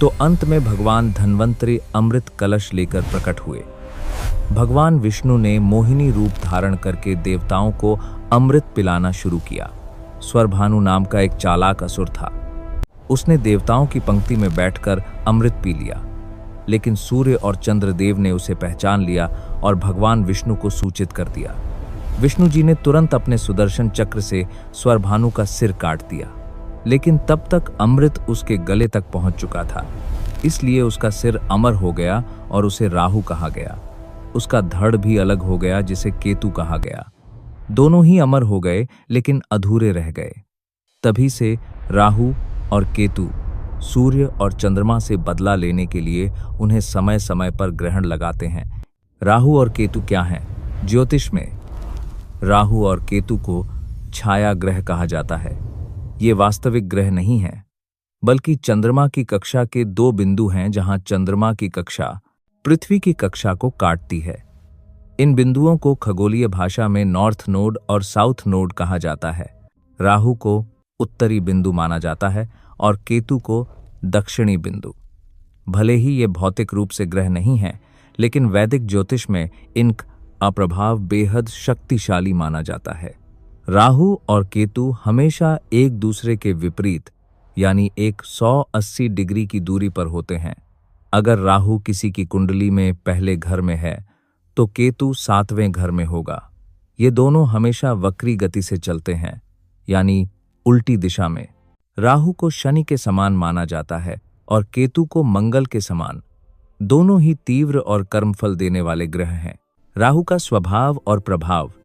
तो अंत में भगवान धन्वंतरि अमृत कलश लेकर प्रकट हुए। भगवान विष्णु ने मोहिनी रूप धारण करके देवताओं को अमृत पिलाना शुरू किया। स्वरभानु नाम का एक चालाक असुर था। उसने देवताओं की पंक्ति में बैठकर अमृत पी लिया, लेकिन सूर्य और चंद्रदेव ने उसे पहचान लिया और भगवान विष्णु को सूचित कर दिया। विष्णु जी ने तुरंत अपने सुदर्शन चक्र से स्वरभानु का सिर काट दिया, लेकिन तब तक अमृत उसके गले तक पहुंच चुका था, इसलिए उसका सिर अमर हो गया और उसे राहु कहा गया। उसका धड़ भी अलग हो गया, जिसे केतु कहा गया। दोनों ही अमर हो गए, लेकिन अधूरे रह गए। तभी से राहु और केतु सूर्य और चंद्रमा से बदला लेने के लिए उन्हें समय समय पर ग्रहण लगाते हैं। राहु और केतु क्या हैं? ज्योतिष में राहु और केतु को छाया ग्रह कहा जाता है। ये वास्तविक ग्रह नहीं है, बल्कि चंद्रमा की कक्षा के दो बिंदु हैं, जहां चंद्रमा की कक्षा पृथ्वी की कक्षा को काटती है। इन बिंदुओं को खगोलीय भाषा में नॉर्थ नोड और साउथ नोड कहा जाता है। राहु को उत्तरी बिंदु माना जाता है और केतु को दक्षिणी बिंदु। भले ही ये भौतिक रूप से ग्रह नहीं है, लेकिन वैदिक ज्योतिष में इनका प्रभाव बेहद शक्तिशाली माना जाता है। राहु और केतु हमेशा एक दूसरे के विपरीत, यानी 180 डिग्री की दूरी पर होते हैं। अगर राहु किसी की कुंडली में पहले घर में है, तो केतु 7वें घर में होगा। ये दोनों हमेशा वक्री गति से चलते हैं, यानी उल्टी दिशा में। राहु को शनि के समान माना जाता है और केतु को मंगल के समान। दोनों ही तीव्र और कर्मफल देने वाले ग्रह हैं। राहु का स्वभाव और प्रभाव